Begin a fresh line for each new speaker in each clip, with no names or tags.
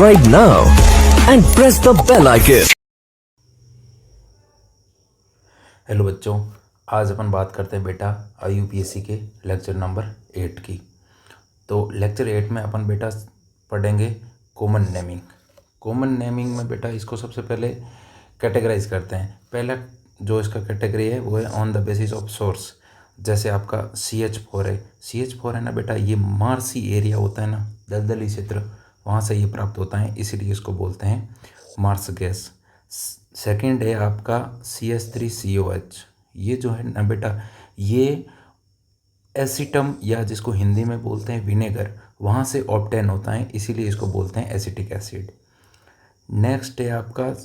Subscribe now and press the bell icon.
Hello बच्चों, आज अपन बात करते हैं बेटा IUPAC के लेक्चर नंबर 8 की। तो लेक्चर 8 में अपन बेटा पढ़ेंगे कॉमन नेमिंग। कॉमन नेमिंग में बेटा इसको सबसे पहले कैटेगराइज करते हैं। पहला जो इसका कैटेगरी है वो है on the basis of source. जैसे आपका CH4 है, CH4 है ना बेटा, ये मार्सी एरिया होता है ना, दलदली क्षेत्र, वहाँ से ये प्राप्त होता है, इसीलिए इसको बोलते हैं मार्स गैस। सेकंड है आपका CH3COH। ये जो है ना बेटा, ये एसिटम या जिसको हिंदी में बोलते हैं विनेगर, वहाँ से ऑब्टेन होता है, इसीलिए इसको बोलते हैं एसिटिक एसिड। नेक्स्ट है आपका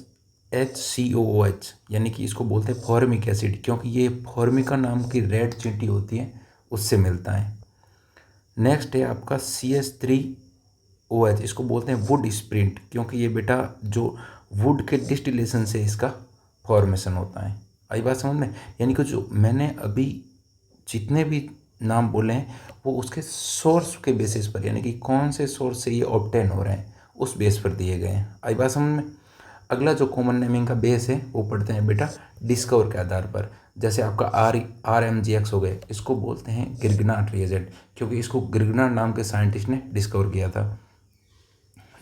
HCOOH, यानी कि इसको बोलते हैं फॉर्मिक एसिड, क्योंकि ये फॉर्मिका नाम की रेड चींटी होती है, उससे मिलता है। नेक्स्ट है आपका CH3OH, इसको बोलते हैं वुड स्प्रिंट, क्योंकि ये बेटा जो वुड के डिस्टिलेशन से इसका फॉर्मेशन होता है। आई बात समझ में? यानी कि जो मैंने अभी जितने भी नाम बोले हैं वो उसके सोर्स के बेसिस पर, यानी कि कौन से सोर्स से ये ऑब्टेन हो रहे हैं उस बेस पर दिए गए हैं। आई बात समझ में? अगला जो कॉमन नेमिंग का बेस है वो पढ़ते हैं बेटा डिस्कवर के आधार पर। जैसे आपका RMGX हो गए, इसको बोलते हैं गिरगनाट रिएजेंट, क्योंकि इसको गिरगनाट नाम के साइंटिस्ट ने डिस्कवर किया था।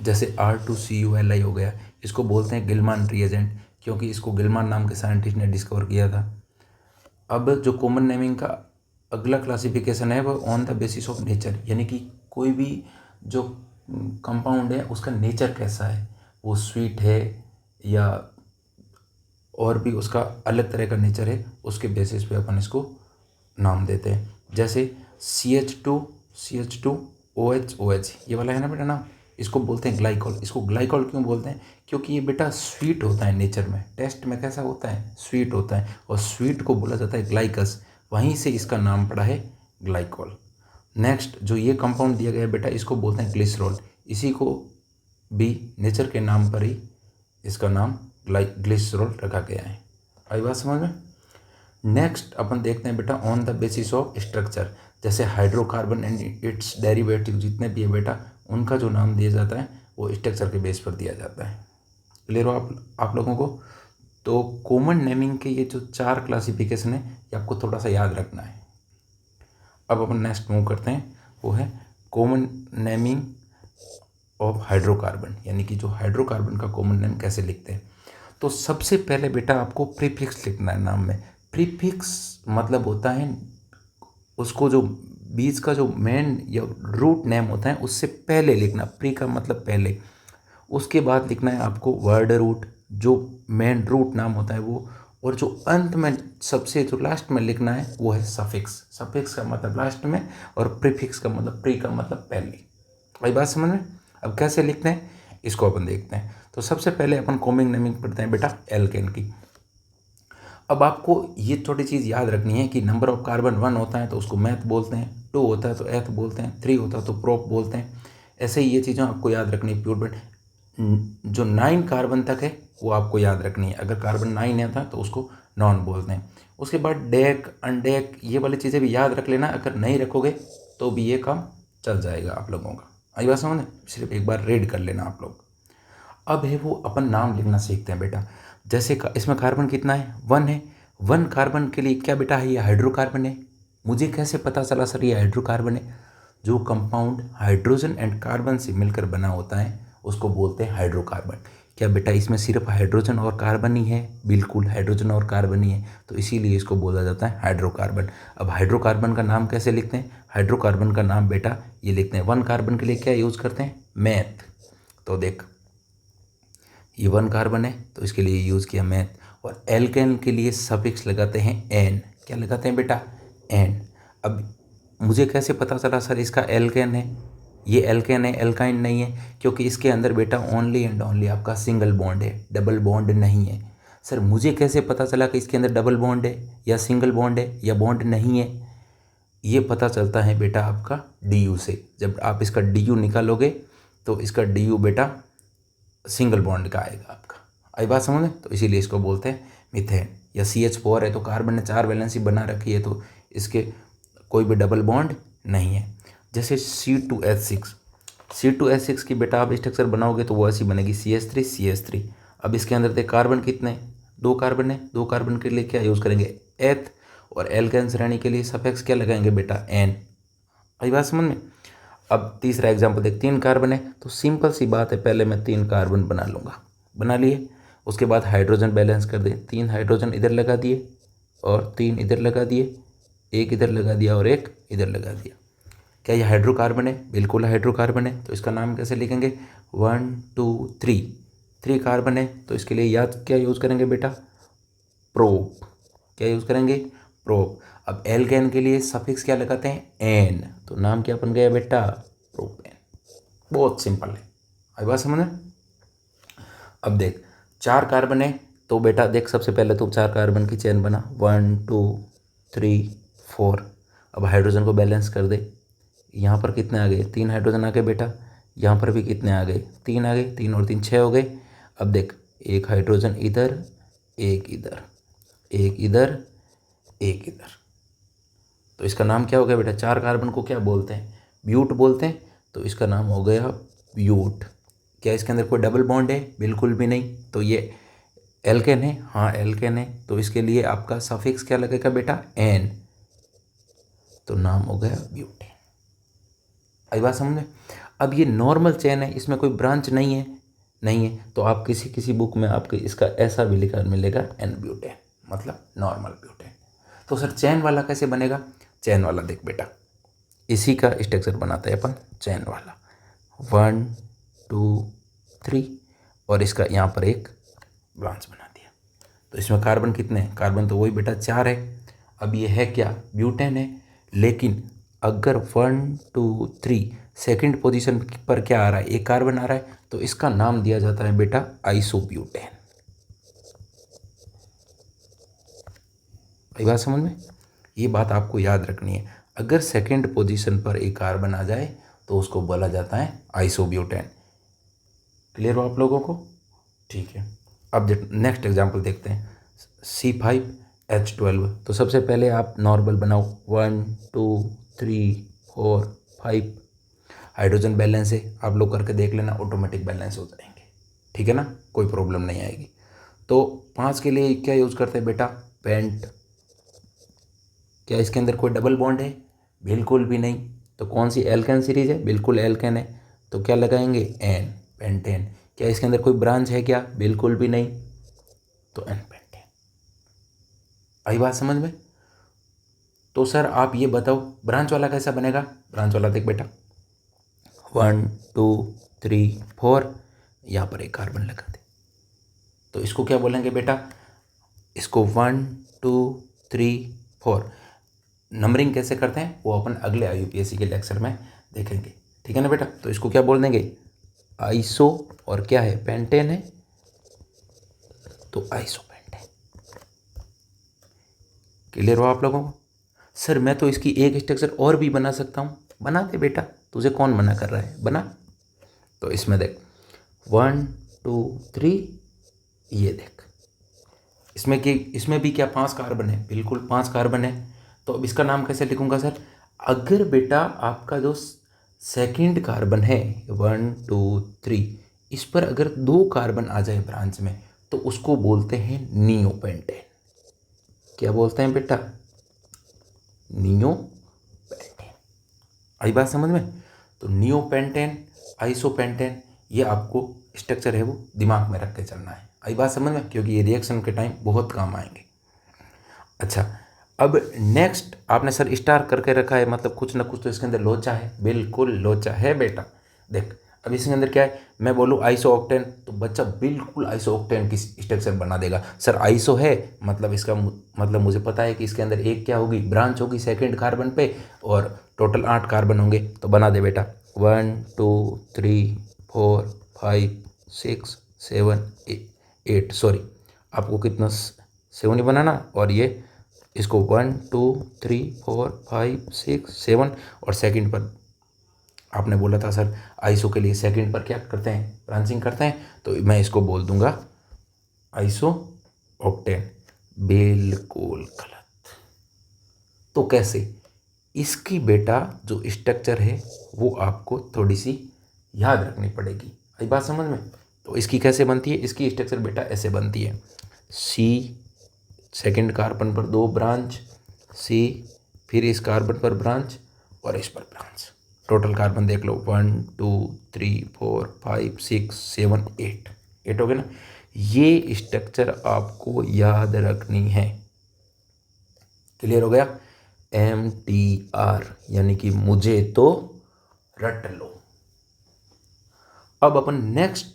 जैसे R2CuLi हो गया, इसको बोलते हैं गिलमान रिएजेंट, क्योंकि इसको गिलमान नाम के साइंटिस्ट ने डिस्कवर किया था। अब जो कॉमन नेमिंग का अगला क्लासिफिकेशन है वो on the basis of nature, यानी कि कोई भी जो कंपाउंड है उसका नेचर कैसा है, वो स्वीट है या और भी उसका अलग तरह का नेचर है, उसके बेसिस पे अपन इसको नाम देते हैं। जैसे CH2OH ये वाला है ना बेटा नाम, इसको बोलते हैं ग्लाइकॉल। इसको ग्लाइकॉल क्यों बोलते हैं? क्योंकि ये बेटा स्वीट होता है नेचर में, टेस्ट में कैसा होता है, स्वीट होता है, और स्वीट को बोला जाता है ग्लाइकस, वहीं से इसका नाम पड़ा है ग्लाइकॉल। नेक्स्ट जो ये कंपाउंड दिया गया है बेटा, इसको बोलते हैं ग्लिसरॉल। इसी को भी नेचर के नाम पर ही इसका नाम ग्लिसरॉल रखा गया है। आई बात समझ में? नेक्स्ट अपन देखते हैं बेटा on the basis of structure. जैसे हाइड्रोकार्बन एंड इट्स डेरिवेटिव जितने भी है बेटा, उनका जो नाम दिया जाता है वो स्ट्रक्चर के बेस पर दिया जाता है। क्लियर हो आप लोगों को? तो कॉमन नेमिंग के ये जो 4 क्लासिफिकेशन है ये आपको थोड़ा सा याद रखना है। अब अपन नेक्स्ट मूव करते हैं, वो है कॉमन नेमिंग ऑफ हाइड्रोकार्बन, यानी कि जो हाइड्रोकार्बन का कॉमन नेम कैसे लिखते हैं। तो सबसे पहले बेटा आपको प्रीफिक्स लिखना है नाम में। प्रीफिक्स मतलब होता है उसको जो बीच का जो मेन या रूट नेम होता है उससे पहले लिखना। प्री का मतलब पहले, उसके बाद लिखना है आपको वर्ड रूट, जो मेन रूट नाम होता है वो, और जो अंत में सबसे जो लास्ट में लिखना है वो है सफिक्स। सफिक्स का मतलब लास्ट में, और प्रीफिक्स का मतलब प्री का मतलब पहले। भाई बात समझ में? अब कैसे लिखते हैं इसको अपन देखते हैं। तो सबसे पहले अपन कॉमन नेमिंग पढ़ते हैं बेटा एल्केन की। अब आपको ये छोटी चीज़ याद रखनी है कि नंबर ऑफ कार्बन 1 होता है तो उसको मैथ बोलते हैं, 2 होता है तो एथ बोलते हैं, 3 होता है तो प्रोप बोलते हैं। ऐसे ही ये चीज़ें आपको याद रखनी है। प्योरबेट जो 9 कार्बन तक है वो आपको याद रखनी है। अगर कार्बन 9 आता है तो उसको नॉन बोलते हैं। उसके बाद डेक अनडेक ये वाली चीज़ें भी याद रख लेना, अगर नहीं रखोगे तो भी ये काम चल जाएगा आप लोगों का। आई बात समझ में? सिर्फ एक बार रीड कर लेना आप लोग। अब है वो अपन नाम लिखना सीखते हैं बेटा। जैसे इसमें कार्बन कितना है? 1 है। 1 कार्बन के लिए क्या बेटा है? ये हाइड्रोकार्बन है। मुझे कैसे पता चला सर ये हाइड्रोकार्बन है? जो कंपाउंड हाइड्रोजन एंड कार्बन से मिलकर बना होता है उसको बोलते हैं हाइड्रोकार्बन। क्या बेटा इसमें सिर्फ हाइड्रोजन और कार्बन ही है? बिल्कुल, हाइड्रोजन और कार्बन ही है, तो इसीलिए इसको बोला जाता है हाइड्रोकार्बन। अब हाइड्रोकार्बन का नाम कैसे लिखते हैं? हाइड्रोकार्बन का नाम बेटा ये लिखते हैं। 1 कार्बन के लिए क्या यूज़ करते हैं? मैथ। तो देख ये 1 कार्बन है तो इसके लिए यूज़ किया मैथ। और एल्केन के लिए सफिक्स लगाते हैं एन। क्या लगाते हैं बेटा? एन। अब मुझे कैसे पता चला सर इसका एल्केन है? ये एल्केन है, एल्काइन नहीं है, क्योंकि इसके अंदर बेटा ओनली एंड ओनली आपका सिंगल बॉन्ड है, डबल बॉन्ड नहीं है। सर मुझे कैसे पता चला कि इसके अंदर डबल बॉन्ड है या सिंगल बॉन्ड है या बॉन्ड नहीं है? ये पता चलता है बेटा आपका DU से। जब आप इसका DU निकालोगे तो इसका DU बेटा सिंगल बॉन्ड का आएगा आपका। आई बात समझ में? तो इसीलिए इसको बोलते हैं मीथेन। या CH4 है तो कार्बन ने 4 वैलेंसी बना रखी है तो इसके कोई भी डबल बॉन्ड नहीं है। जैसे C2H6, C2H6 की बेटा आप स्ट्रक्चर बनाओगे तो वो ऐसी बनेगी CH3 अब इसके अंदर देख कार्बन कितने, 2 कार्बन है, 2 कार्बन के लिए क्या यूज़ करेंगे एथ, और एल्केन श्रेणी के लिए सफिक्स क्या लगाएंगे बेटा एन। आई बात समझ में। अब तीसरा एग्जाम्पल देख, 3 कार्बन है तो सिंपल सी बात है, पहले मैं 3 कार्बन बना लूँगा, बना लिए। उसके बाद हाइड्रोजन बैलेंस कर दें, 3 हाइड्रोजन इधर लगा दिए और 3 इधर लगा दिए, एक इधर लगा दिया और एक इधर लगा दिया। क्या ये हाइड्रोकार्बन है? बिल्कुल हाइड्रोकार्बन है। तो इसका नाम कैसे लिखेंगे 1 2 3, 3 कार्बन है तो इसके लिए याद क्या यूज़ करेंगे बेटा प्रोप। क्या यूज़ करेंगे प्रोप। अब एल्केन के लिए सफिक्स क्या लगाते हैं एन, तो नाम क्या बन गया बेटा प्रोपेन। बहुत सिंपल है, आई बात समझ में। अब देख 4 कार्बन है तो बेटा देख सबसे पहले तो 4 कार्बन की चेन बना 1 2 3 4। अब हाइड्रोजन को बैलेंस कर दे, यहाँ पर कितने आ गए 3 हाइड्रोजन आ गए बेटा, यहाँ पर भी कितने आ गए 3 आ गए, 3 और 3 6 हो गए। अब देख एक हाइड्रोजन इधर, एक इधर, एक इधर, एक इधर, तो इसका नाम क्या हो गया बेटा 4 कार्बन को क्या बोलते हैं ब्यूट बोलते हैं, तो इसका नाम हो गया ब्यूट। क्या इसके अंदर कोई डबल बॉन्ड है? बिल्कुल भी नहीं। तो ये एल्केन है, हाँ एल्केन है, तो इसके लिए आपका सफिक्स क्या लगेगा बेटा एन, तो नाम हो गया ब्यूटेन। आई बात समझ में। अब ये नॉर्मल चेन है, इसमें कोई ब्रांच नहीं है, नहीं है, तो आप किसी बुक में आपके इसका ऐसा भी लिखा मिलेगा एन ब्यूटेन, मतलब नॉर्मल ब्यूटेन। तो सर चैन वाला कैसे बनेगा? चैन वाला देख बेटा इसी का स्ट्रक्चर बनाते हैं अपन चैन वाला 1 2 3 और इसका यहाँ पर एक ब्रांच बना दिया। तो इसमें कार्बन कितने हैं? कार्बन तो वही बेटा 4 है। अब ये है क्या ब्यूटेन है, लेकिन अगर 1 2 3 सेकंड पोजीशन पर क्या आ रहा है एक कार्बन आ रहा है, तो इसका नाम दिया जाता है बेटा आइसोब्यूटेन। ये बात समझ में, ये बात आपको याद रखनी है। अगर सेकंड पोजीशन पर एक कार्बन आ जाए तो उसको बोला जाता है आइसोब्यूटेन। क्लियर हो आप लोगों को? ठीक है। अब नेक्स्ट एग्जांपल देखते हैं C5H12। तो सबसे पहले आप नॉर्मल बनाओ 1 2 3 4 5। हाइड्रोजन बैलेंस है, आप लोग करके देख लेना, ऑटोमेटिक बैलेंस हो जाएंगे, ठीक है ना, कोई प्रॉब्लम नहीं आएगी। तो 5 के लिए क्या यूज़ करते हैं बेटा पेंट। क्या इसके अंदर कोई डबल बॉन्ड है? बिल्कुल भी नहीं। तो कौन सी एल्केन सीरीज है? बिल्कुल एल्केन है, तो क्या लगाएंगे एन पेंटेन। क्या इसके अंदर कोई ब्रांच है क्या? बिल्कुल भी नहीं, तो एन पेंटेन। आई बात समझ में। तो सर आप ये बताओ ब्रांच वाला कैसा बनेगा? ब्रांच वाला देख बेटा 1 2 3 4, यहाँ पर एक कार्बन लगा दे, तो इसको क्या बोलेंगे बेटा, इसको 1 2 3 4। नंबरिंग कैसे करते हैं वो अपन अगले IUPAC के लेक्चर में देखेंगे, ठीक है ना बेटा। तो इसको क्या बोल देंगे आइसो, और क्या है पेंटेन है, तो आइसो पेंटेन। क्लियर हो आप लोगों को? सर मैं तो इसकी एक स्ट्रक्चर और भी बना सकता हूँ। बना दे बेटा, तुझे कौन मना कर रहा है, बना। तो इसमें देख 1 2 3, ये देख इसमें भी क्या 5 कार्बन है? बिल्कुल 5 कार्बन है। तो अब इसका नाम कैसे लिखूंगा सर? अगर बेटा आपका जो सेकंड कार्बन है 1 2 3, इस पर अगर 2 कार्बन आ जाए ब्रांच में, तो उसको बोलते हैं नियोपेंटेन। क्या बोलते हैं बेटा? नियोपेंटेन। आई बात समझ में। तो नियोपेंटेन आइसोपेंटेन, ये आपको स्ट्रक्चर है वो दिमाग में रख के चलना है। आई बात समझ में, क्योंकि ये रिएक्शन के टाइम बहुत काम आएंगे। अच्छा अब नेक्स्ट आपने सर स्टार करके रखा है, मतलब कुछ ना कुछ तो इसके अंदर लोचा है। बिल्कुल लोचा है बेटा। देख अब इसके अंदर क्या है, मैं बोलूँ आइसो ऑक्टेन, तो बच्चा बिल्कुल आइसो ऑक्टेन की स्ट्रक्चर बना देगा। सर आइसो है मतलब इसका मतलब मुझे पता है कि इसके अंदर एक क्या होगी ब्रांच होगी सेकंड कार्बन पे, और टोटल 8 कार्बन होंगे, तो बना दे बेटा 1 2 3 4 5 6 7 8। सॉरी आपको कितना 7 ही बनाना, और ये इसको 1 2 3 4 5 6 7, और सेकंड पर आपने बोला था सर आइसो के लिए सेकंड पर क्या करते हैं ब्रांचिंग करते हैं, तो मैं इसको बोल दूंगा आइसो ऑक्टेन। बिल्कुल गलत। तो कैसे? इसकी बेटा जो स्ट्रक्चर है वो आपको थोड़ी सी याद रखनी पड़ेगी। आई बात समझ में? तो इसकी कैसे बनती है? इसकी स्ट्रक्चर बेटा ऐसे बनती है, सी, सेकंड कार्बन पर 2 ब्रांच, सी, फिर इस कार्बन पर ब्रांच और इस पर ब्रांच। टोटल कार्बन देख लो, 1 2 3 4 5 6 7 8 हो गए ना। ये स्ट्रक्चर आपको याद रखनी है। क्लियर हो गया? MTR यानी कि मुझे तो रट लो। अब अपन नेक्स्ट,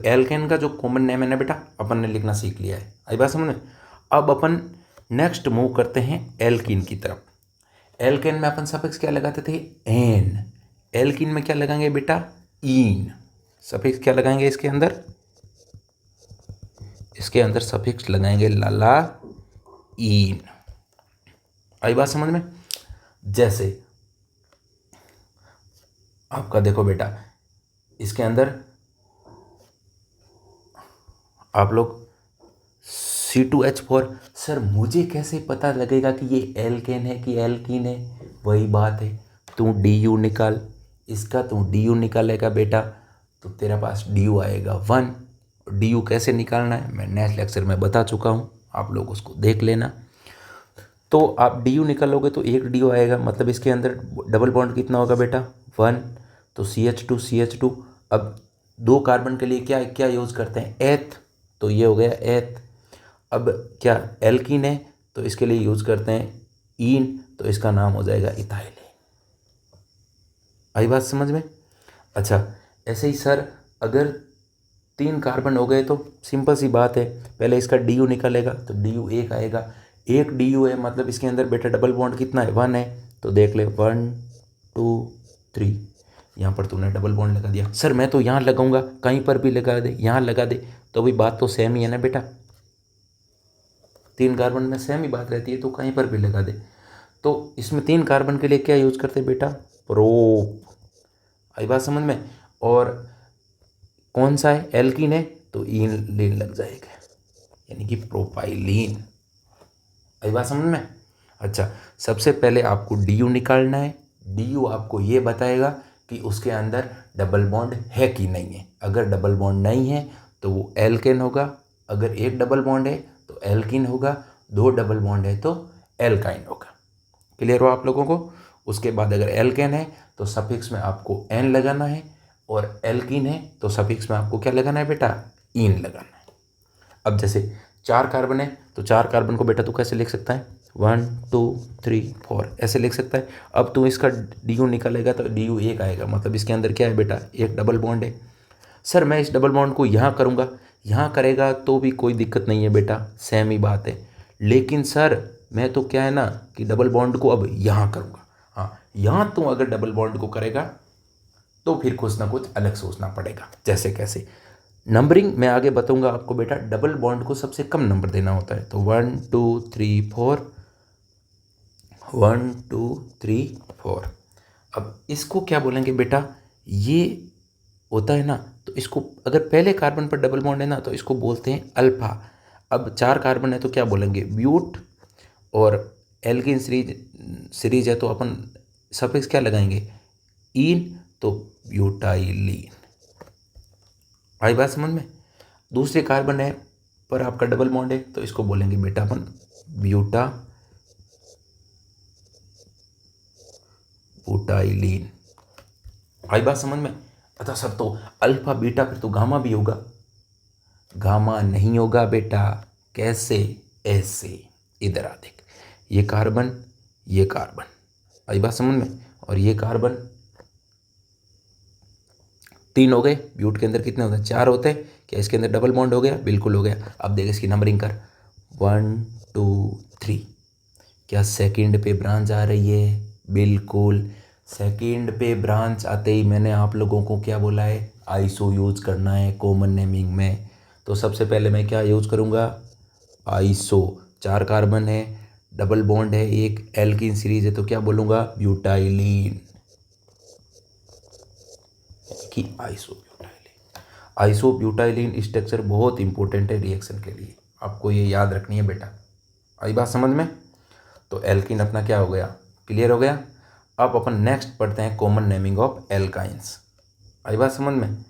एल्केन का जो कॉमन नेम है ना बेटा, अपन ने लिखना सीख लिया है। आई बात समझ में? अब अपन नेक्स्ट मूव करते हैं एल्कीन की तरफ। एल्केन में अपन सफिक्स क्या लगाते थे? एन। एल्कीन में क्या लगाएंगे बेटा? ईन। सफिक्स क्या लगाएंगे इसके अंदर? इसके अंदर सफिक्स लगाएंगे लाला ईन। आई बात समझ में? जैसे आपका देखो बेटा, इसके अंदर आप लोग C2H4, सर मुझे कैसे पता लगेगा कि ये एल्केन है कि एल्कीन है? वही बात है, तू DU निकाल, इसका तू DU निकालेगा बेटा तो तेरा पास DU आएगा 1। DU कैसे निकालना है मैं नेक्स्ट लेक्चर में बता चुका हूँ, आप लोग उसको देख लेना। तो आप DU निकालोगे तो 1 DU आएगा, मतलब इसके अंदर डबल बॉन्ड कितना होगा बेटा? 1। तो CH2 CH2। अब 2 कार्बन के लिए क्या क्या यूज़ करते हैं? एथ, तो ये हो गया एथ। अब क्या एल्कीन है तो इसके लिए यूज़ करते हैं ईन, तो इसका नाम हो जाएगा इथाइल। आई बात समझ में? अच्छा, ऐसे ही सर अगर 3 कार्बन हो गए तो सिंपल सी बात है, पहले इसका DU निकलेगा तो DU 1 आएगा। 1 DU है मतलब इसके अंदर बेटा डबल बॉन्ड कितना है? 1 है। तो देख ले 1 2 3, यहाँ पर तूने डबल बॉन्ड लगा दिया। सर मैं तो यहाँ लगाऊंगा, कहीं पर भी लगा दे, यहाँ लगा दे, तो भी बात तो सेम ही है ना बेटा। 3 कार्बन में सेम ही बात रहती है, तो कहीं पर भी लगा दे। तो इसमें 3 कार्बन के लिए क्या यूज करते हैं बेटा? प्रोप। आई बात समझ में? और कौन सा है? एल्कीन है तो ईन लीन लग जाएगा, यानी कि प्रोपाइलीन। आई बात समझ में? अच्छा, सबसे पहले आपको DU निकालना है। DU आपको ये बताएगा कि उसके अंदर डबल बॉन्ड है कि नहीं है। अगर डबल बॉन्ड नहीं है तो वो एल्केन होगा, अगर 1 डबल बॉन्ड है तो एल्कीन होगा, 2 डबल बॉन्ड है तो एल्काइन होगा। क्लियर हो आप लोगों को? उसके बाद अगर एल्केन है तो सफिक्स में आपको एन लगाना है, और एल्कीन है तो सफिक्स में आपको क्या लगाना है बेटा? ईन लगाना है। अब जैसे 4 कार्बन है तो 4 कार्बन को बेटा तू कैसे लिख सकता है? 1 2 3 4 ऐसे लिख सकता है। अब तू इसका DU निकालेगा तो DU 1 आएगा, मतलब इसके अंदर क्या है बेटा? 1 डबल बॉन्ड है। सर मैं इस डबल बॉन्ड को यहाँ करूँगा, यहाँ करेगा तो भी कोई दिक्कत नहीं है बेटा, सेम ही बात है। लेकिन सर मैं तो क्या है ना कि डबल बॉन्ड को अब यहाँ करूँगा। हाँ, यहाँ तू अगर डबल बॉन्ड को करेगा तो फिर कुछ ना कुछ अलग सोचना पड़ेगा। जैसे कैसे? नंबरिंग मैं आगे बताऊंगा आपको बेटा। डबल बॉन्ड को सबसे कम नंबर देना होता है, तो 1 2 3 4, 1 2 3 4। अब इसको क्या बोलेंगे बेटा? ये होता है ना, तो इसको अगर पहले कार्बन पर डबल बॉन्ड है ना तो इसको बोलते हैं अल्फा। अब 4 कार्बन है तो क्या बोलेंगे? ब्यूट। और एल्कीन सीरीज है तो अपन सफिक्स क्या लगाएंगे? ईन, तो ब्यूटाइलीन। आई बात समझ में? दूसरे कार्बन है पर आपका डबल बॉन्ड है तो इसको बोलेंगे बेटा अपन ब्यूटा ब्यूटाइलीन। आई बात समझ में? अच्छा सर तो अल्फा बीटा फिर तो गामा भी होगा? गामा नहीं होगा बेटा। कैसे? ऐसे, इधर आ देख, ये कार्बन ये कार्बन, आई बात समझ में? और ये कार्बन 3 हो गए, ब्यूट के अंदर कितने होते हैं? 4 होते हैं। क्या इसके अंदर डबल बॉन्ड हो गया? बिल्कुल हो गया। अब देख इसकी नंबरिंग कर, 1 2 3। क्या सेकंड पे ब्रांच आ रही है? बिल्कुल। सेकंड पे ब्रांच आते ही मैंने आप लोगों को क्या बोला है? आइसो यूज करना है कॉमन नेमिंग में। तो सबसे पहले मैं क्या यूज करूँगा? आइसो। 4 कार्बन है, डबल बॉन्ड है, एक एल्कीन सीरीज है, तो क्या बोलूँगा? ब्यूटाइलीन की आइसोब्यूटाइलीन। आइसोब्यूटाइलीन स्ट्रक्चर बहुत इंपॉर्टेंट है रिएक्शन के लिए, आपको ये याद रखनी है बेटा। आई बात समझ में? तो एल्कीन अपना क्या हो गया? क्लियर हो गया। अब अपन नेक्स्ट पढ़ते हैं कॉमन नेमिंग ऑफ एल्काइंस। आई बात समझ में।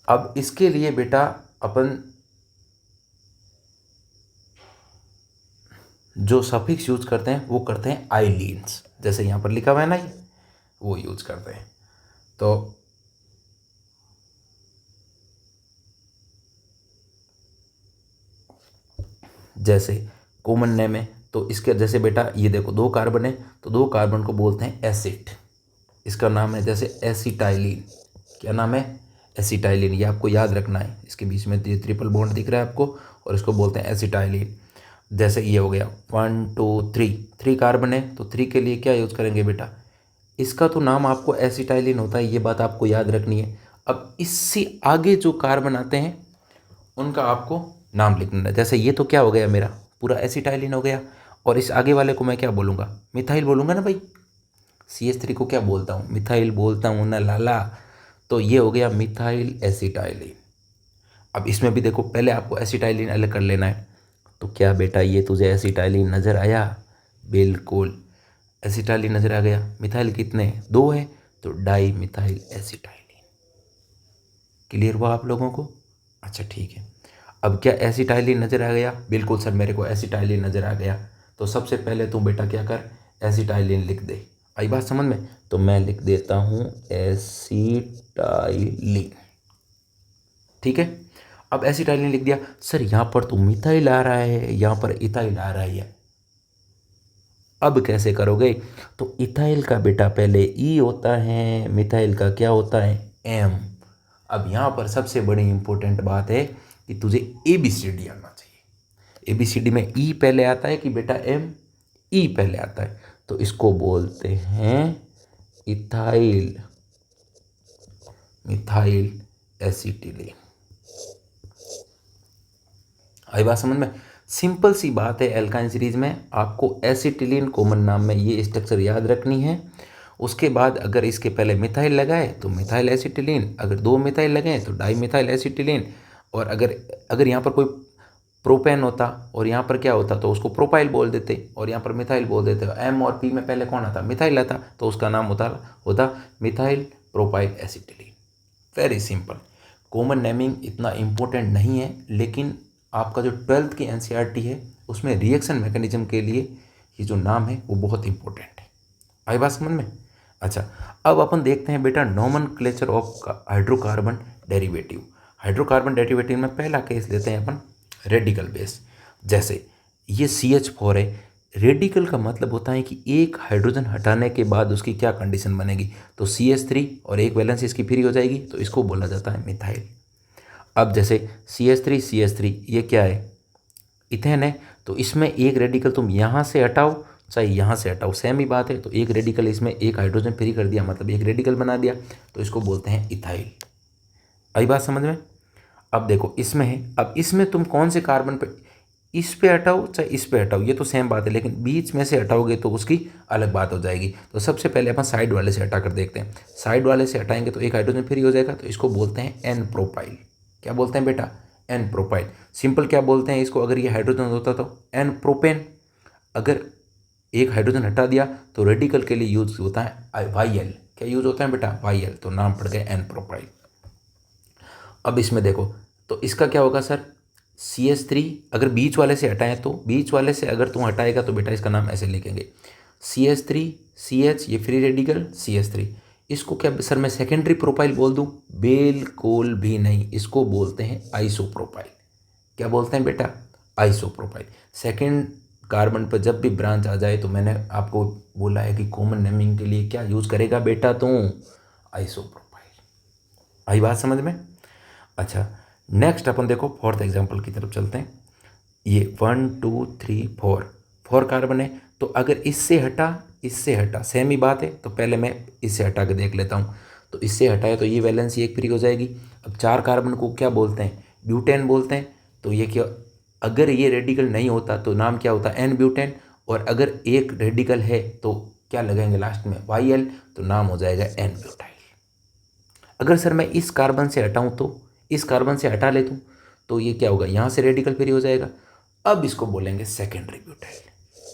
अब इसके लिए बेटा अपन जो सफिक्स यूज करते हैं वो करते हैं आइलीन्स, जैसे यहाँ पर लिखा हुआ है ना, ये वो यूज करते हैं। तो जैसे कॉमन नेम है, तो इसके जैसे बेटा ये देखो 2 कार्बन है, तो 2 कार्बन को बोलते हैं एसिड। इसका नाम है जैसे एसिटाइलिन। क्या नाम है? एसिटाइलिन। ये आपको याद रखना है, इसके बीच में ये ट्रिपल बॉन्ड दिख रहा है आपको, और इसको बोलते हैं एसिटाइलिन। जैसे ये हो गया 1 2 3, 3 कार्बन है, तो 3 के लिए क्या यूज़ करेंगे बेटा? इसका तो नाम आपको एसिटाइलिन होता है, ये बात आपको याद रखनी है। अब इससे आगे जो कार्बन आते हैं उनका आपको नाम लिखना है। जैसे ये तो क्या हो गया मेरा, पूरा एसिटाइलिन हो गया, और इस आगे वाले को मैं क्या बोलूँगा? मिथाइल बोलूँगा ना भाई। CH3 को क्या बोलता हूँ? मिथाइल बोलता हूँ ना लाला। तो ये हो गया मिथाइल एसिटाइलिन। अब इसमें भी देखो, पहले आपको एसिटाइलिन अलग कर लेना है। तो क्या बेटा ये तुझे एसिटाइलिन नज़र आया? बिल्कुल एसिटाइलिन नज़र आ गया। मिथाइल कितने? 2 है, तो डाई मिथाइल एसिटाइलिन। क्लियर हुआ आप लोगों को? अच्छा ठीक है। अब क्या एसिटाइलिन नज़र आ गया? बिल्कुल सर, मेरे को एसिटाइलिन नज़र आ गया। तो सबसे पहले तू बेटा क्या कर, एसिटाइलिन लिख दे। आई बात समझ में? तो मैं लिख देता हूँ एसिटाइलिन। ठीक है। अब एसिटाइलिन लिख दिया। सर यहाँ पर तो मिथाइल आ रहा है, यहाँ पर इथाइल आ रहा है, अब कैसे करोगे? तो इथाइल का बेटा पहले ई होता है, मिथाइल का क्या होता है? एम। अब यहाँ पर सबसे बड़ी इंपॉर्टेंट बात है कि तुझे ABCD आना चाहिए। ABCD में ई पहले आता है कि बेटा एम? ई पहले आता है, तो इसको बोलते हैं इथाइल मिथाइल एसिटिलीन। आई बात समझ में? सिंपल सी बात है, एल्काइन सीरीज में आपको एसिटिलीन कॉमन नाम में ये स्ट्रक्चर याद रखनी है। उसके बाद अगर इसके पहले मिथाइल लगाए तो मिथाइल एसिटिलीन, अगर 2 मिथाइल लगाए तो डाई मिथाइल एसिटिलीन, और अगर अगर यहाँ पर कोई प्रोपेन होता और यहाँ पर क्या होता तो उसको प्रोपाइल बोल देते, और यहाँ पर मिथाइल बोल देते। एम और पी में पहले कौन आता? मिथाइल आता, तो उसका नाम होता methyl propyl acetylene. Very simple. Common naming इतना इम्पोर्टेंट नहीं है, लेकिन आपका जो 12th की NCERT है उसमें रिएक्शन मैकेनिज्म के लिए ये जो नाम है वो बहुत इंपॉर्टेंट है। आई बात समझ में? अच्छा, अब अपन देखते हैं बेटा nomenclature of hydrocarbon derivative. Hydrocarbon derivative में पहला केस लेते हैं अपन रेडिकल बेस। जैसे ये CH4 है, रेडिकल का मतलब होता है कि एक हाइड्रोजन हटाने के बाद उसकी क्या कंडीशन बनेगी, तो CH3 और एक वैलेंस इसकी फ्री हो जाएगी, तो इसको बोला जाता है मिथाइल। अब जैसे CH3 ये क्या है? इथेन है, तो इसमें एक रेडिकल तुम यहाँ से हटाओ चाहे यहाँ से हटाओ, सेम ही बात है। तो एक रेडिकल इसमें एक हाइड्रोजन फ्री कर दिया, मतलब एक रेडिकल बना दिया, तो इसको बोलते हैं इथाइल। आई बात समझ में? अब देखो इसमें है, अब इसमें तुम कौन से कार्बन पे, इस पे हटाओ चाहे इस पे हटाओ, ये तो सेम बात है, लेकिन बीच में से हटाओगे तो उसकी अलग बात हो जाएगी। तो सबसे पहले अपन साइड वाले से हटा कर देखते हैं। साइड वाले से हटाएंगे तो एक हाइड्रोजन फ्री हो जाएगा, तो इसको बोलते हैं एन प्रोपाइल। क्या बोलते हैं बेटा? N propyl. सिंपल क्या बोलते हैं इसको, अगर ये हाइड्रोजन होता तो एन प्रोपेन। अगर एक हाइड्रोजन हटा दिया तो रेडिकल के लिए यूज होता है YL। क्या यूज होता है बेटा? YL। तो नाम पड़ गया एन प्रोपाइल। अब इसमें देखो, तो इसका क्या होगा सर? CH3 अगर बीच वाले से हटाएं, तो बीच वाले से अगर तुम हटाएगा तो बेटा इसका नाम ऐसे लिखेंगे CH3 CH, ये फ्री रेडिकल CH3। इसको क्या सर मैं सेकेंडरी प्रोपाइल बोल दूं? बिल्कुल भी नहीं, इसको बोलते हैं आइसोप्रोपाइल। क्या बोलते हैं बेटा? आइसोप्रोपाइल। सेकेंड कार्बन पर जब भी ब्रांच आ जाए तो मैंने आपको बोला है कि कॉमन नेमिंग के लिए क्या यूज करेगा बेटा तू? आइसोप्रोपाइल। आई बात समझ में? अच्छा, नेक्स्ट अपन देखो 4th एग्जाम्पल की तरफ चलते हैं। ये 1 2 3 4 कार्बन है, तो अगर इससे हटा सेम ही बात है, तो पहले मैं इससे हटा के देख लेता हूँ। तो इससे हटाए तो ये वैलेंसी एक फ्री हो जाएगी। अब 4 कार्बन को क्या बोलते हैं? ब्यूटेन बोलते हैं। तो ये क्या, अगर ये रेडिकल नहीं होता तो नाम क्या होता? N butane. और अगर एक रेडिकल है तो क्या लगाएंगे लास्ट में? YL। तो नाम हो जाएगा एन ब्यूटाइल। अगर सर मैं इस कार्बन से हटाऊँ, तो इस कार्बन से हटा लेता हूँ, तो ये क्या होगा? यहाँ से रेडिकल फ्री हो जाएगा। अब इसको बोलेंगे सेकेंडरी ब्यूटाइल।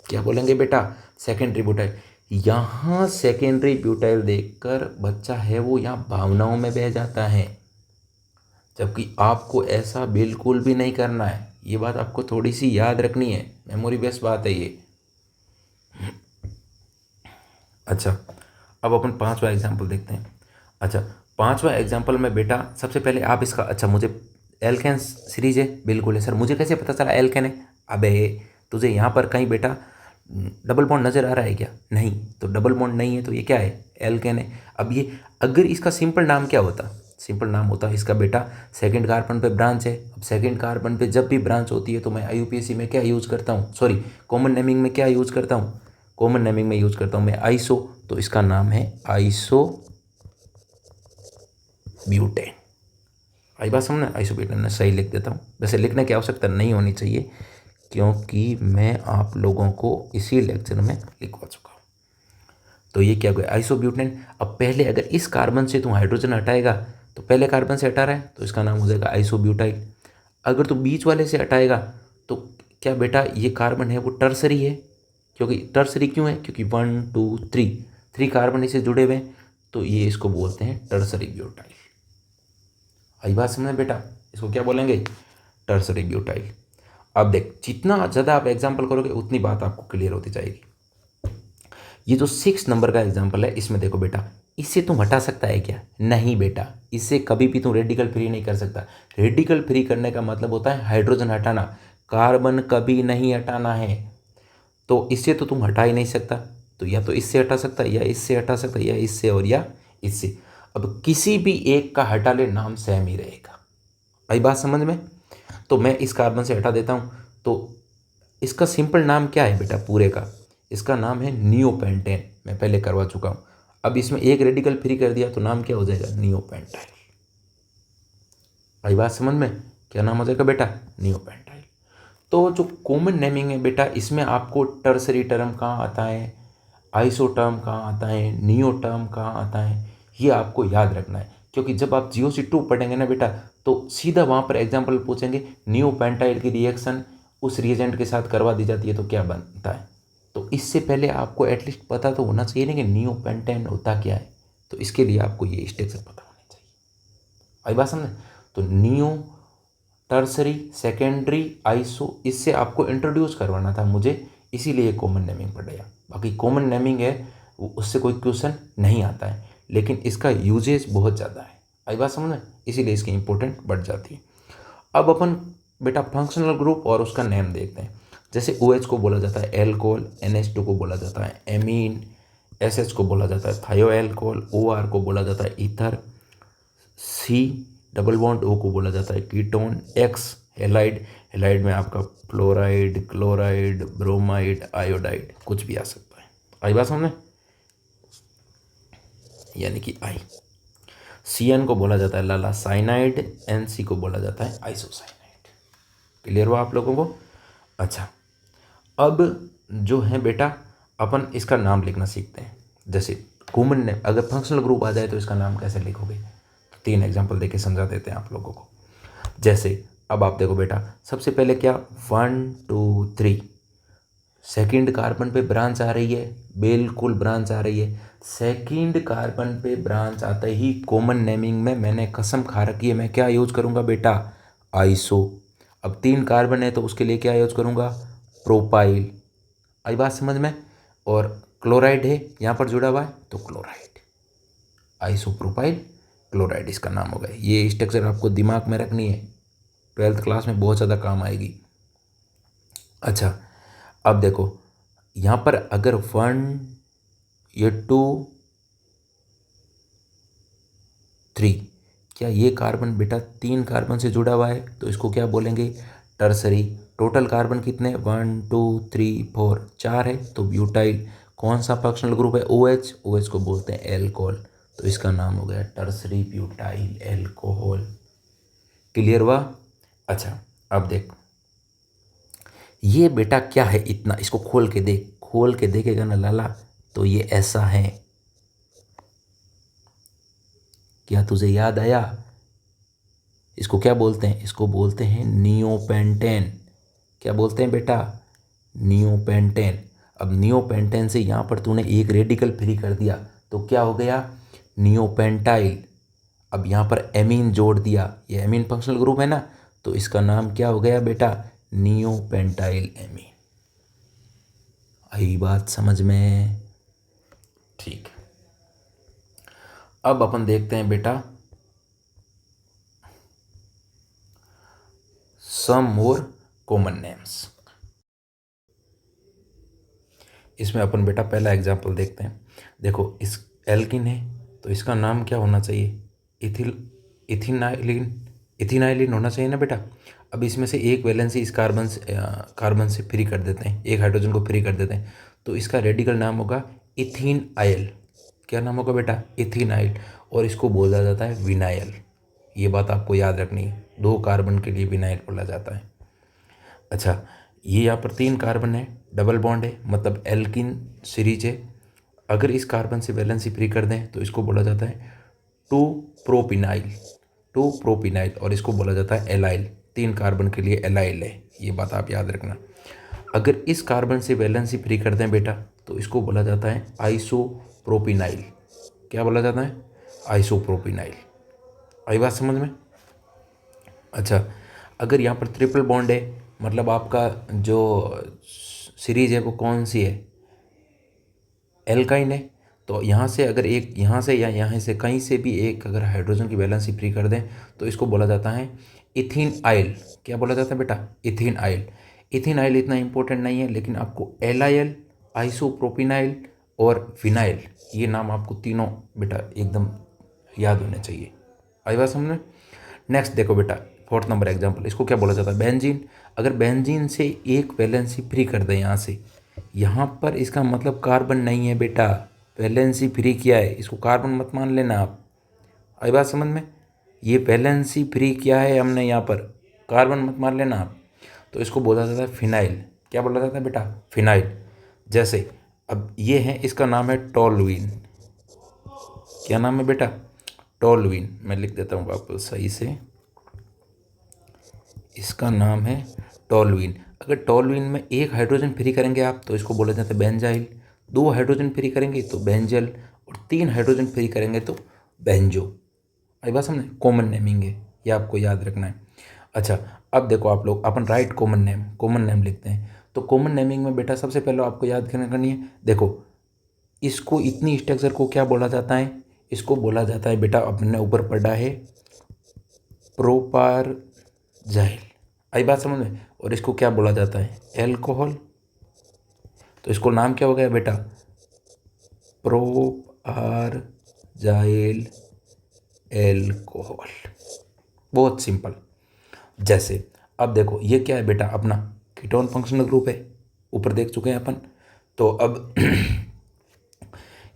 क्या बोलेंगे बेटा? Secondary butyl. यहाँ सेकेंडरी ब्यूटाइल देखकर बच्चा है वो यहाँ भावनाओं में बह जाता है, जबकि आपको ऐसा बिल्कुल भी नहीं करना है। ये बात आपको थोड़ी सी याद रखनी है, मेमोरी बेस्ड बात है ये। अच्छा, अब अपन पांचवा एग्जाम्पल देखते हैं। अच्छा, पांचवा एग्जाम्पल में बेटा सबसे पहले आप इसका, अच्छा मुझे एल्केन सीरीज है, बिल्कुल है सर, मुझे कैसे पता चला एल्केन है? अबे तुझे यहाँ पर कहीं बेटा डबल बॉन्ड नज़र आ रहा है क्या? नहीं, तो डबल बॉन्ड नहीं है तो ये क्या है? एल्केन है। अब ये अगर इसका सिंपल नाम क्या होता? सिंपल नाम होता है इसका बेटा सेकंड कार्बन पे ब्रांच है। अब सेकंड कार्बन पे जब भी ब्रांच होती है तो मैं IUPAC में क्या यूज़ करता हूँ, सॉरी कॉमन नेमिंग में क्या यूज़ करता हूँ, कॉमन नेमिंग में यूज़ करता हूँ मैं आइसो, तो इसका नाम है आइसो ब्यूटेन। आई बात समझना, आइसो ब्यूटेन मैं सही लिख देता हूँ, वैसे लिखने की आवश्यकता नहीं होनी चाहिए क्योंकि मैं आप लोगों को इसी लेक्चर में लिखवा चुका हूँ। तो ये क्या हुआ, आइसोब्यूटेन। अब पहले अगर इस कार्बन से तू हाइड्रोजन हटाएगा तो पहले कार्बन से हटा रहा है तो इसका नाम हो जाएगा आइसोब्यूटाइल। अगर तू बीच वाले से हटाएगा तो क्या बेटा ये कार्बन है वो टर्सरी है, क्योंकि टर्सरी क्यों है, क्योंकि 1 2 3 कार्बन इससे जुड़े हुए हैं, तो ये इसको बोलते हैं टर्सरी ब्यूटाइल। आई बात समझ बेटा, इसको क्या बोलेंगे, टर्सरी ब्यूटाइल। अब देख जितना ज़्यादा आप एग्जाम्पल करोगे उतनी बात आपको क्लियर होती जाएगी। ये जो 6 नंबर का एग्जाम्पल है इसमें देखो बेटा, इससे तुम हटा सकता है क्या? नहीं बेटा, इससे कभी भी तुम रेडिकल फ्री नहीं कर सकता। रेडिकल फ्री करने का मतलब होता है हाइड्रोजन हटाना, कार्बन कभी नहीं हटाना है। तो इससे तो तुम हटा ही नहीं सकता, तो या तो इससे हटा सकता है या इससे हटा सकता है या इससे और या इससे। अब किसी भी एक का हटा ले नाम सेम ही रहेगा। आई बात समझ में? तो मैं इस कार्बन से हटा देता हूँ तो इसका सिंपल नाम क्या है बेटा पूरे का? इसका नाम है नियोपेंटेन, मैं पहले करवा चुका हूँ। अब इसमें एक रेडिकल फ्री कर दिया तो नाम क्या हो जाएगा, नियोपेंटाइल। आई बात समझ में? क्या नाम हो जाएगा बेटा, नियोपेंटाइल। तो जो कॉमन नेमिंग है बेटा इसमें आपको टर्सरी टर्म कहाँ आता है, आइसो टर्म कहाँ आता है, नियो टर्म कहाँ आता है, ये आपको याद रखना है। क्योंकि जब आप GOC2 पढ़ेंगे ना बेटा तो सीधा वहाँ पर एग्जाम्पल पूछेंगे नियोपेंटाइल की रिएक्शन उस रिएजेंट के साथ करवा दी जाती है तो क्या बनता है। तो इससे पहले आपको एटलीस्ट पता तो होना चाहिए ना कि नियोपेंटेन होता क्या है, तो इसके लिए आपको ये स्ट्रक्चर पता होना चाहिए। आई बात समझे? तो नियो, टर्सरी, सेकेंडरी, आइसो, इससे आपको इंट्रोड्यूस करवाना था मुझे, इसीलिए कॉमन नेमिंग पढ़ेगा। बाकी कॉमन नेमिंग है उससे कोई क्वेश्चन नहीं आता है, लेकिन इसका यूजेज बहुत ज़्यादा है। आई बात समझ में? इसीलिए इसकी इंपॉर्टेंट बढ़ जाती है। अब अपन बेटा फंक्शनल ग्रुप और उसका नेम देखते हैं। जैसे OH को बोला जाता है एल्कोहल, NH2 को बोला जाता है एमीन, SH को बोला जाता है थायो एल्कोहल, OR को बोला जाता है ether, C double bond O को बोला जाता है कीटोन, X हेलाइड, हेलाइड में आपका फ्लोराइड, क्लोराइड, ब्रोमाइड, आयोडाइड कुछ भी आ सकता है। आई बात समझ में? यानी कि आई। CN को बोला जाता है लाला साइनाइड, NC को बोला जाता है आइसोसाइनाइड। क्लियर हुआ आप लोगों को? अच्छा, अब जो है बेटा अपन इसका नाम लिखना सीखते हैं। जैसे कॉमन नेम, अगर फंक्शनल ग्रुप आ जाए तो इसका नाम कैसे लिखोगे, तो 3 एग्जांपल देके समझा देते हैं आप लोगों को। जैसे अब आप देखो बेटा, सबसे पहले क्या 1 2 3 सेकेंड कार्बन पे ब्रांच आ रही है, बिल्कुल ब्रांच आ रही है। सेकेंड कार्बन पे ब्रांच आते ही कॉमन नेमिंग में मैंने कसम खा रखी है, मैं क्या यूज करूँगा बेटा, आइसो। अब 3 कार्बन है तो उसके लिए क्या यूज करूँगा, प्रोपाइल। आई बात समझ में? और क्लोराइड है यहाँ पर जुड़ा हुआ है तो क्लोराइड, आइसोप्रोपाइल क्लोराइड इसका नाम होगा। ये स्ट्रक्चर आपको दिमाग में रखनी है, 12th क्लास में बहुत ज़्यादा काम आएगी। अच्छा, अब देखो यहाँ पर अगर 1 ये 2 3, क्या ये कार्बन बेटा 3 कार्बन से जुड़ा हुआ है तो इसको क्या बोलेंगे, टर्सरी। टोटल कार्बन कितने, 1 2 3 4, 4 है तो ब्यूटाइल। कौन सा फंक्शनल ग्रुप है, OH, OH को बोलते हैं एल्कोहल, तो इसका नाम हो गया टर्सरी ब्यूटाइल एल्कोहल। क्लियर हुआ? अच्छा, अब देख ये बेटा क्या है इतना, इसको खोल के देख, खोल के देखेगा ना लाला तो ये ऐसा है। क्या तुझे याद आया? इसको क्या बोलते हैं, इसको बोलते हैं नियोपेंटेन। क्या बोलते हैं बेटा, नियोपेंटेन। अब नियोपेंटेन से यहाँ पर तूने एक रेडिकल फ्री कर दिया तो क्या हो गया, नियोपेंटाइल। अब यहाँ पर एमीन जोड़ दिया, ये एमीन फंक्शनल ग्रुप है ना, तो इसका नाम क्या हो गया बेटा, नियोपेंटाइल एमीन। आई बात समझ में? ठीक है, अब अपन देखते हैं बेटा सम मोर कॉमन नेम्स। इसमें अपन बेटा पहला एग्जाम्पल देखते हैं। देखो इस एल्किन है तो इसका नाम क्या होना चाहिए, इथिनाइलिन, इथिनाइलिन होना चाहिए ना बेटा। अब इसमें से एक वैलेंसी इस कार्बन से फ्री कर देते हैं, एक हाइड्रोजन को फ्री कर देते हैं, तो इसका रेडिकल नाम होगा इथीनाइल। क्या नाम होगा बेटा, इथीनाइल। और इसको बोला जाता है विनाइल। ये बात आपको याद रखनी है, 2 कार्बन के लिए विनाइल बोला जाता है। अच्छा, ये यहाँ पर 3 कार्बन है, डबल बॉन्ड है, मतलब एल्किन सीरीज है। अगर इस कार्बन से वैलेंसी फ्री कर दें तो इसको बोला जाता है 2 प्रोपिनाइल, 2 प्रोपिनाइल। और इसको बोला जाता है एलाइल, 3 कार्बन के लिए एलाइल है, ये बात आप याद रखना। अगर इस कार्बन से वैलेंसी फ्री कर दें बेटा तो इसको बोला जाता है आइसोप्रोपिनाइल। क्या बोला जाता है, आइसोप्रोपिनाइल। आई बात समझ में? अच्छा, अगर यहाँ पर ट्रिपल बॉन्ड है, मतलब आपका जो सीरीज है वो कौन सी है, एल्काइन है, तो यहाँ से अगर एक यहाँ से या यहाँ से कहीं से भी एक अगर हाइड्रोजन की वैलेंसी फ्री कर दें तो इसको बोला जाता है इथिन आइल। क्या बोला जाता है बेटा, इथिन आइल। इथिन आइल इतना इंपॉर्टेंट नहीं है, लेकिन आपको एलाइल, आइसोप्रोपिनाइल और विनाइल, ये नाम आपको तीनों बेटा एकदम याद होने चाहिए। आई बात समझ में? नेक्स्ट देखो बेटा 4th नंबर एग्जाम्पल, इसको क्या बोला जाता है, बेंजीन। अगर बेंजीन से एक वैलेंसी फ्री कर दें यहाँ से, यहाँ पर इसका मतलब कार्बन नहीं है बेटा, वैलेंसी फ्री किया है, इसको कार्बन मत मान लेना आप। आई बात समझ में? ये वैलेंसी फ्री किया है हमने यहाँ पर, कार्बन मत मान लेना आप। तो इसको बोला जाता है फिनाइल। क्या बोला जाता है बेटा, फिनाइल। जैसे अब ये है, इसका नाम है टोलुइन। क्या नाम है बेटा, टोलुइन। मैं लिख देता हूँ वापस सही से, इसका नाम है टोलुइन। अगर टोलुइन में एक हाइड्रोजन फ्री करेंगे आप तो इसको बोला जाता है बेंजाइल, 2 हाइड्रोजन फ्री करेंगे तो बेंजल, और 3 हाइड्रोजन फ्री करेंगे तो बेंजो। आई बात समझे? कॉमन नेमिंग है, ये आपको याद रखना है। अच्छा, अब देखो आप लोग अपन राइट कॉमन नेम लिखते हैं। तो कॉमन नेमिंग में बेटा सबसे पहले आपको याद करनी है, देखो इसको इतनी स्ट्रक्चर को क्या बोला जाता है, इसको बोला जाता है बेटा, अपने ऊपर पढ़ा है प्रोपारजाइल। आई बात समझ में? और इसको क्या बोला जाता है, एल्कोहल। तो इसको नाम क्या हो गया बेटा, प्रोपारजाइल एल्कोहल। बहुत सिंपल। जैसे अब देखो ये क्या है बेटा, अपना कीटोन फंक्शनल ग्रुप है, ऊपर देख चुके हैं अपन। तो अब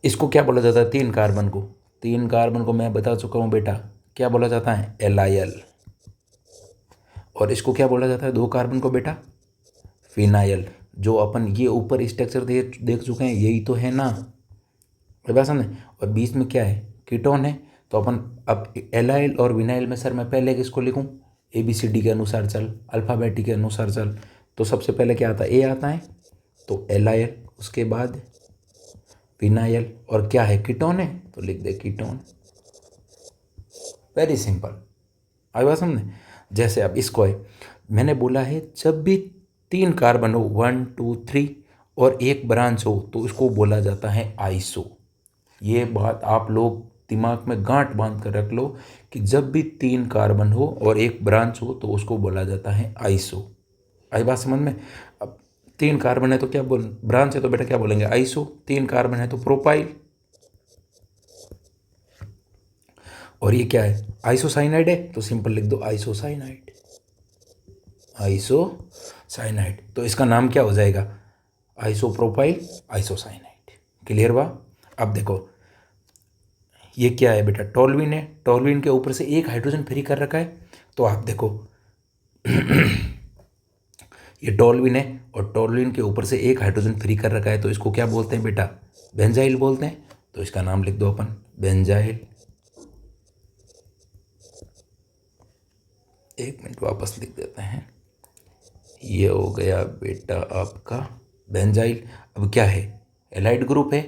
इसको क्या बोला जाता है, 3 कार्बन को, 3 कार्बन को मैं बता चुका हूँ बेटा, क्या बोला जाता है, एलाइल। और इसको क्या बोला जाता है, 2 कार्बन को बेटा, फिनाइल। जो अपन ये ऊपर स्ट्रक्चर देख चुके हैं, यही तो है ना, बात समझे? और बीच में क्या है, कीटोन है। तो अपन अब एलाइल और विनाइल में सर मैं पहले किसको लिखूं, ABCD के अनुसार चल, अल्फ़ाबेटिक के अनुसार चल। तो सबसे पहले क्या आता है, ए आता है, तो एलाइल, उसके बाद विनाइल, और क्या है, कीटोन है, तो लिख दे कीटोन। Very simple. आई बात समझे? जैसे अब इसको है, मैंने बोला है जब भी 3 कार्बन हो, 1 2 3 और एक ब्रांच हो, तो इसको बोला जाता है आइसो। ये बात आप लोग दिमाग में गांठ बांध कर रख लो कि जब भी 3 कार्बन हो और एक ब्रांच हो तो उसको बोला जाता है आइसो। आई बात समझ में? अब 3 कार्बन है तो क्या बोल, ब्रांच है तो बेटा क्या बोलेंगे, आइसो। 3 कार्बन है तो प्रोपाइल। और ये क्या है, आइसोसाइनाइड है, तो सिंपल लिख दो आइसोसाइनाइड, आइसोसाइनाइड। तो इसका नाम क्या हो जाएगा, आइसोप्रोपाइल आइसोसाइनाइड। क्लियर हुआ? अब देखो ये क्या है बेटा, टोलुइन है, टोलुइन के ऊपर से एक हाइड्रोजन फ्री कर रखा है। तो आप देखो ये टोलुइन है और टोलुइन के ऊपर से एक हाइड्रोजन फ्री कर रखा है, तो इसको क्या बोलते हैं बेटा, बेंजाइल बोलते हैं। तो इसका नाम लिख दो अपन, बेंजाइल। एक मिनट वापस लिख देते हैं, ये हो गया बेटा आपका बेंजाइल। अब क्या है, एलाइड ग्रुप है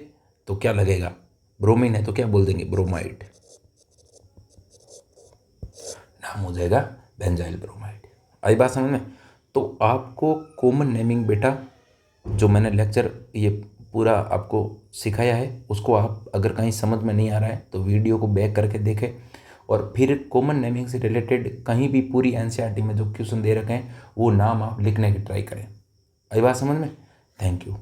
तो क्या लगेगा, ब्रोमीन है तो क्या बोल देंगे, ब्रोमाइड, नाम हो जाएगा बेंजाइल ब्रोमाइड। आई बात समझ में। तो आपको कॉमन नेमिंग बेटा जो मैंने लेक्चर ये पूरा आपको सिखाया है, उसको आप अगर कहीं समझ में नहीं आ रहा है तो वीडियो को बैक करके देखें, और फिर कॉमन नेमिंग से रिलेटेड कहीं भी पूरी एनसीईआरटी में जो क्वेश्चन दे रखे हैं वो नाम आप लिखने की ट्राई करें। आई बात समझ में। Thank you.